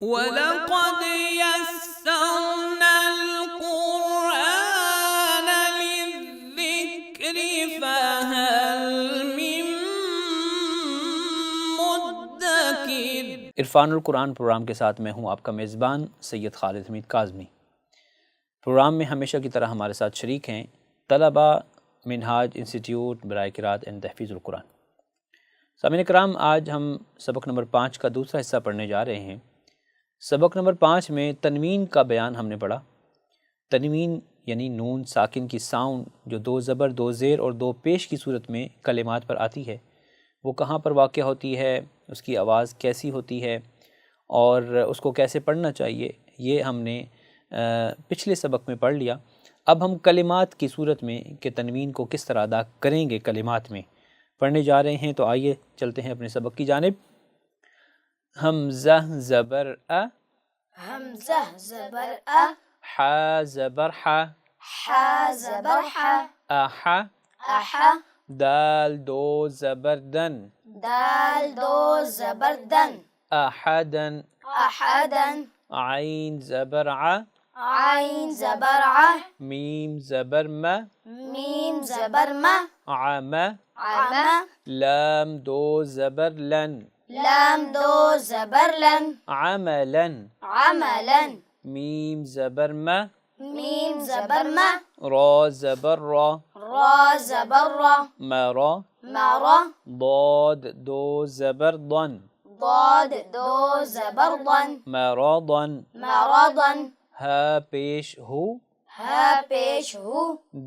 وَلَقَدْ يَسَّرْنَا الْقُرْآنَ لِلذِّكْرِ فَهَلْ مِن مُّدَّكِرٍ۔ عرفان القرآن پروگرام کے ساتھ میں ہوں آپ کا میزبان سید خالد حمید کاظمی۔ پروگرام میں ہمیشہ کی طرح ہمارے ساتھ شریک ہیں طلبہ منہاج انسٹیٹیوٹ برائے قراءت اینڈ تحفیظ القرآن۔ سامعین کرام، آج ہم سبق نمبر 5 کا دوسرا حصہ پڑھنے جا رہے ہیں۔ سبق نمبر 5 میں تنوین کا بیان ہم نے پڑھا۔ تنوین یعنی نون ساکن کی ساؤنڈ جو 2 زبر 2 زیر اور 2 پیش کی صورت میں کلمات پر آتی ہے، وہ کہاں پر واقع ہوتی ہے، اس کی آواز کیسی ہوتی ہے اور اس کو کیسے پڑھنا چاہیے، یہ ہم نے پچھلے سبق میں پڑھ لیا۔ اب ہم کلمات کی صورت میں کہ تنوین کو کس طرح ادا کریں گے کلمات میں پڑھنے جا رہے ہیں، تو آئیے چلتے ہیں اپنے سبق کی جانب۔ حمزہ زبر ا، حمزہ زبر ا، ح زبر ح، ح زبر ح، اح اح، دال 2 زبر دن، دال 2 زبر دن، احدن احدن، عین زبر ع، عین زبر ع، میم زبر م، میم زبر م، عم عم، لام 2 زبر لن، لام 2 زبر لن، عملا عملا، میم زبر م، میم زبر م، را زبر را، را زبر را، مرا مرا، ضاد 2 زبر ضن، ضاد 2 زبر ضن، مرضا مرضا، ها پیش ہو، ها پیش ہو،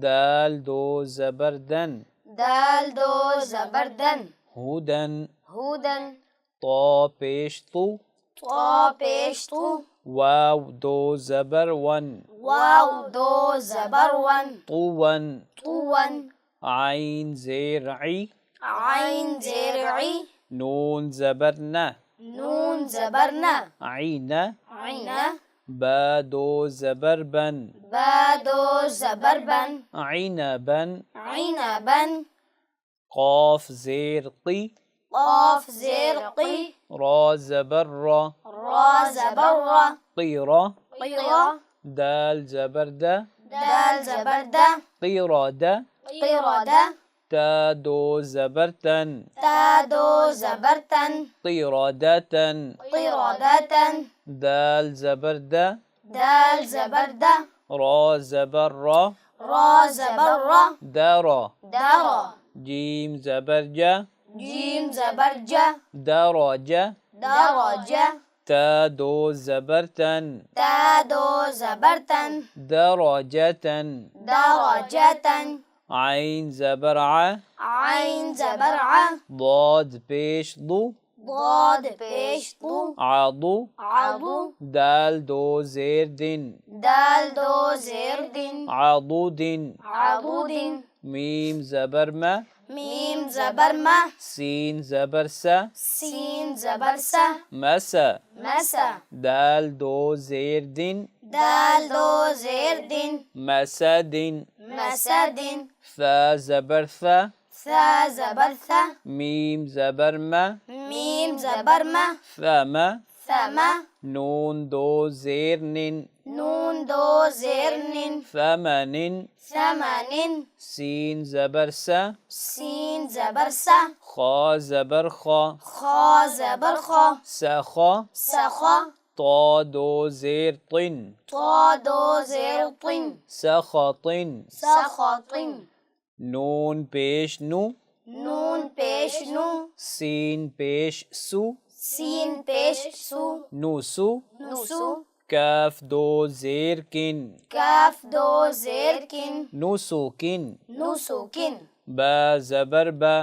دال 2 زبر دن، دال 2 زبر دن، ہودن ہودن، طا پیش تو، طا پیش تو، واو 2 زبر ون، واو 2 زبر ون، طون طون، عین زیر عی، عین زیر عی، نون زبر نہ، نون زبر ن، عین عین، با 2 زبر بن، با 2 زبر بن، عنبن عنبا، قاف زیر قی، قاف زیر قی، را زبر را، را زبر را، قیرا قیرا، دال زبر دا، دال زبر د، قیرادہ قیرادہ، تا 2 زبر تن، تا 2 زبر تن، قیرادتن قیرادتن، دال زبر دا، دال زبر د، را زبر را، را زبر را، درا درا، جیم زبر جا، جیم زبر ج، درجہ درج، تا 2 زبر تن، تا 2 زبر تن، درجتن درجتن، عین زبر ع، عین زبر ع، ضاد پیش ضو، ضاد پیش تو، عضو عضو، دال 2 زیر دن، دال 2 زیر دن، عضودن عضود، میم زبر م، میم زبر م، سین زبر س، سین زبر س، مس مس، دال 2 زیر دن، دال 2 زیر دن، مسدن مسدن، فا زبر ث، ثا زبر ث، میم زبر م، میم زبر م، ثم ثم، نون 2 زیر نن، نون 2 زیر نن، ثمنن ثمن، سین زبر س، سین زبر س، خا زبر خا، خا زبر خا، سخا سخا، طا 2 زیر طن، طا 2 زیر طن، سخطن سخطن، نون پیش نو، نون پیش نو، سین پیش سو، سین پیش سو، نوسو نوسو، کاف 2 زیر کن، کاف 2 زیر کن، نوسوکن نوسوکن، با زبر با،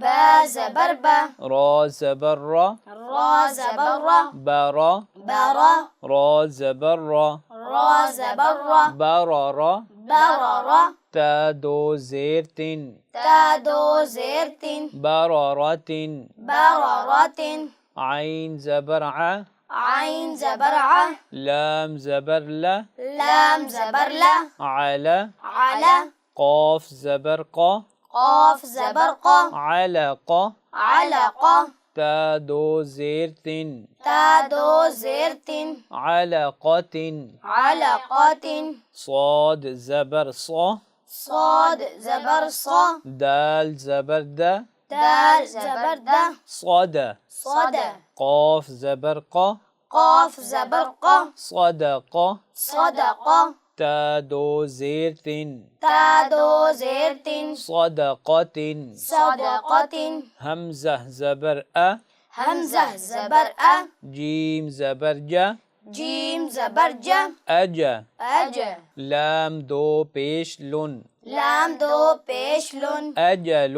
با زبر با، را زبر را، را زبر را، برا برا، را زبر را، را زبر را، برارا برارا، تا 2 زیر تن، تا 2 زیر تن، برارتن براراتن، عین زبر ع، عین زبر ع، لام زبر لا، لام زبر لا، علا علا، قاف زبر قا، قاف زبر قا، علقا علقا، تا دو زیر تن تا دو زیر تن علقة علقة صاد زبر صا صاد زبر صا دال زبر دا دال زبر دا صاد صاد قاف زبر قا قاف زبر قا صدق صدق تا دو زیر تن تا دو زیر تن صدقة صدقة حمزة زبر أ حمزة زبر أ جيم زبر جا جيم زبر ج أجا أج لام دو پیش لن لام دو پیش لن أجل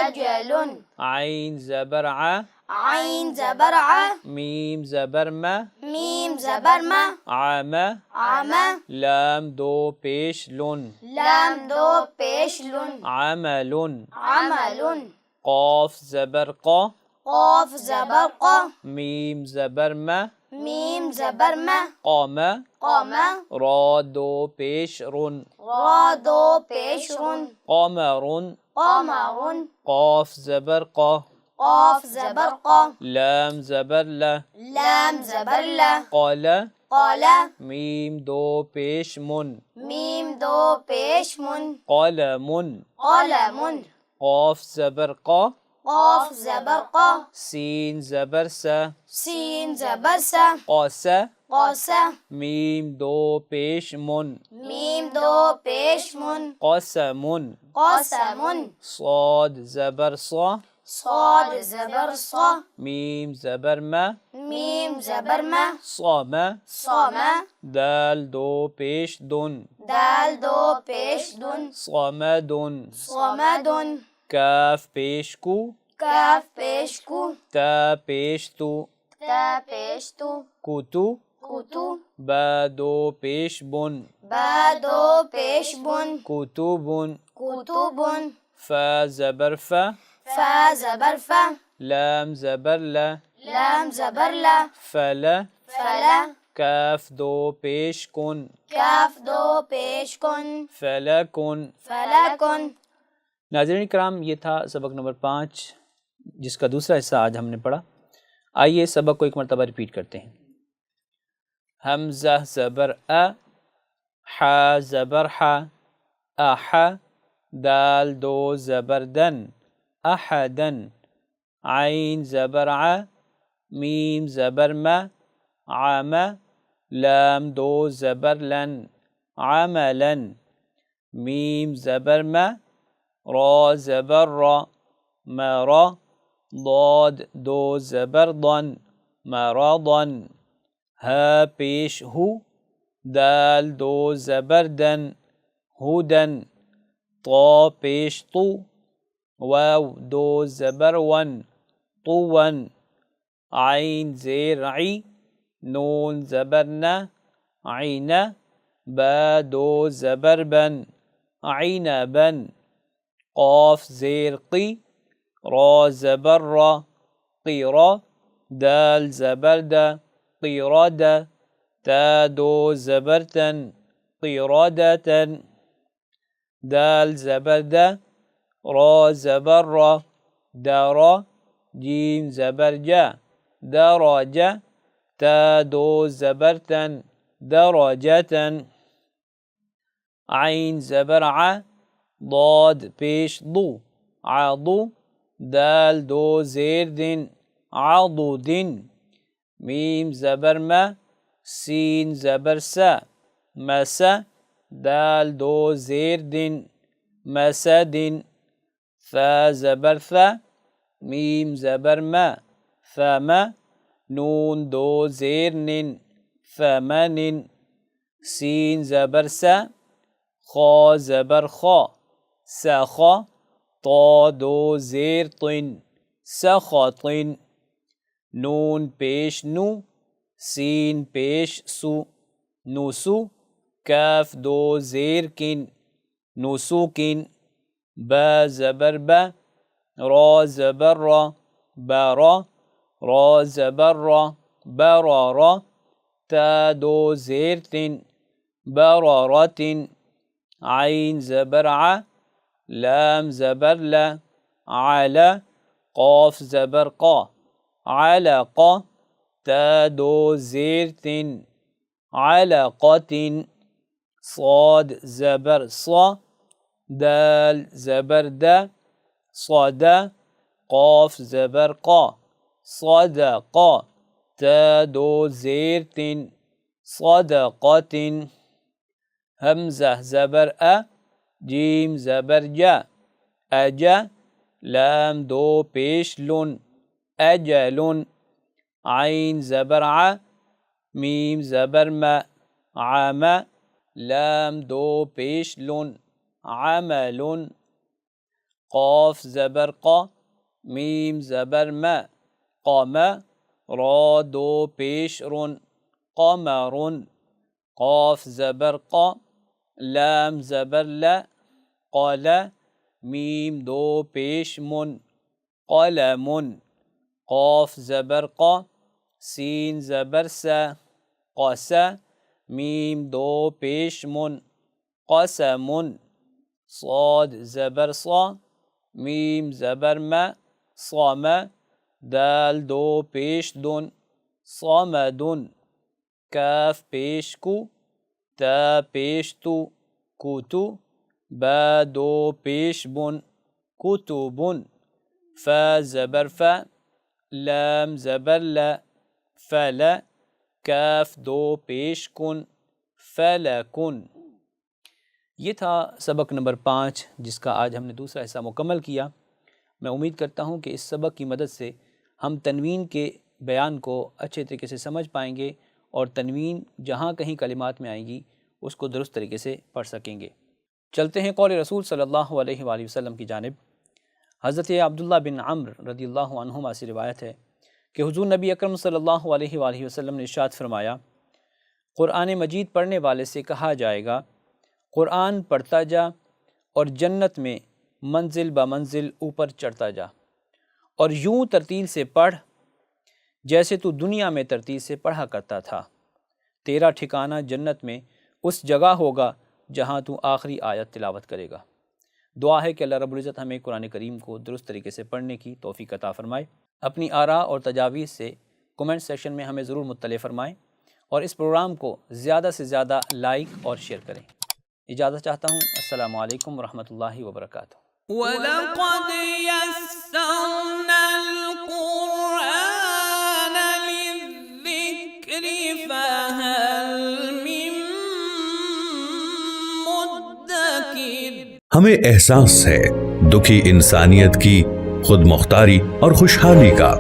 أجل عين زبر ع عين زبر ع ميم زبر ما ميم زبر ما عم عم لام دو پیش لن لام دو پیش لن عمل عمل قاف زبر قا قاف زبر قا ميم زبر ما ميم زبر ما قام قام را دو پیش رن را دو پیش رن قمر قمر قاف زبر قا قاف زبر قا لام زبر لا لام زبر لا قال قال ميم دو پیش من ميم دو پیش من قلم قلم قاف زبر قا قاف زبر قا سين زبر سا سين زبر سا قاس قاس ميم دو پیش من ميم دو پیش من قسم قسم صاد زبر صا صاد زبر صا ميم زبر ما ميم زبر ما صام صام دال دو پیش دن دال دو پیش دن صمد صمد کاف پیش کو کاف پیش کو تا پیش تو تا پیش تو کوتو کوتو با دو پیش بن با دو پیش بن کتب کتب فا زبر فا فا زبر فا لام زبر لا لام زبر لا فلا فلا کاف دو پیش کن کاف دو پیش کن فلکن فلکن ناظرین کرام، یہ تھا سبق نمبر 5 جس کا دوسرا حصہ آج ہم نے پڑھا۔ آئیے سبق کو ایک مرتبہ ریپیٹ کرتے ہیں۔ حمزہ زبر ا، ح زبر ح، اح، دال دو زبر دن، احدن، عین زبر ع، میم زبر م، عم، لام دو زبر لن، عملن، میم زبر م، را زبر را، مرا، ضاد دو زبر ضن، مرضن، ها پیش ہو، دال دو زبر دن، ہدن، طا پیش تو، واو دو زبر ون، طون، عین زیر عی، نون زبر ن، عین، با دو زبر بن، عینبن، قاف زیر قی، را زبر را، قیرا، دال زبر دا، قیردا، تا دو زبر تن، قیردتن، دال زبر دا، را زبر را، دارا، جیم زبر جا، دراجا، تا دو زبر تن، درجتن، عین زبر ع، ضاد پیش ضو، عضو، دال دو زیر دن، عضدن، میم زبر ما، سین زبر سا، مسا، دال دو زیر دن، مسدن، فا زبر ثا، میم زبر ما، فما، نون دو زیر نن، فمنن، سین زبر سا، خا زبر خا، سخا، طا دو زیر طن، سخطن، نون پیش نو، سین پیش سو، نسو، کاف دو زیر کن، نسوکن، با زبر با، را زبر را، برا، را زبر را، برارا، تا دو زیر تن، برارتن، عین زبر ع، لام زبر لا، علا، قاف زبر قا، علق تا دو زیر تن علقۃ صاد زبر صا دال زبر دا صاد قاف زبر قا صدقا تا دو زیر تن صدقۃ حمزہ زبر جیم زبر جا اجا لام دو پیش لن اجل عین زبر میم زبر عام لام دو پیش لن عمل قاف زبر قا میم زبر قام را دو پیش رن قمر قاف زبر قا لام زبر قال میم دو پیش من قلم قاف زبر قا سین زبر قاس میم دو پیش من قسم صاد زبر صا میم زبر صام دال دو پیش دن صامد کاف پیش کو تا پیش تو کوتو با دو پیش بن کتب فا زبر فا لام زبر لا فلا کاف دو پیش کن فلکن۔ یہ تھا سبق نمبر 5 جس کا آج ہم نے دوسرا حصہ مکمل کیا۔ میں امید کرتا ہوں کہ اس سبق کی مدد سے ہم تنوین کے بیان کو اچھے طریقے سے سمجھ پائیں گے اور تنوین جہاں کہیں کلمات میں آئیں گی اس کو درست طریقے سے پڑھ سکیں گے۔ چلتے ہیں قول رسول صلی اللہ علیہ وآلہ وسلم کی جانب۔ حضرت عبداللہ بن عمرو رضی اللہ عنہما سے روایت ہے کہ حضور نبی اکرم صلی اللہ علیہ وآلہ وسلم نے ارشاد فرمایا، قرآن مجید پڑھنے والے سے کہا جائے گا قرآن پڑھتا جا اور جنت میں منزل بمنزل اوپر چڑھتا جا، اور یوں ترتیل سے پڑھ جیسے تو دنیا میں ترتیل سے پڑھا کرتا تھا، تیرا ٹھکانہ جنت میں اس جگہ ہوگا جہاں تو آخری آیت تلاوت کرے گا۔ دعا ہے کہ اللہ رب العزت ہمیں قرآن کریم کو درست طریقے سے پڑھنے کی توفیق عطا فرمائے۔ اپنی آراء اور تجاویز سے کومنٹ سیکشن میں ہمیں ضرور مطلع فرمائیں اور اس پروگرام کو زیادہ سے زیادہ لائک اور شیئر کریں۔ اجازت چاہتا ہوں، السلام علیکم ورحمۃ اللہ وبرکاتہ۔ وَلَقَدْ يَسَّرْنَا الْقُرْآنَ لِلذِّكْرِ فَهَلْ مِن مُدَّكِرٍ۔ ہمیں احساس ہے دکھی انسانیت کی خود مختاری اور خوشحالی کا،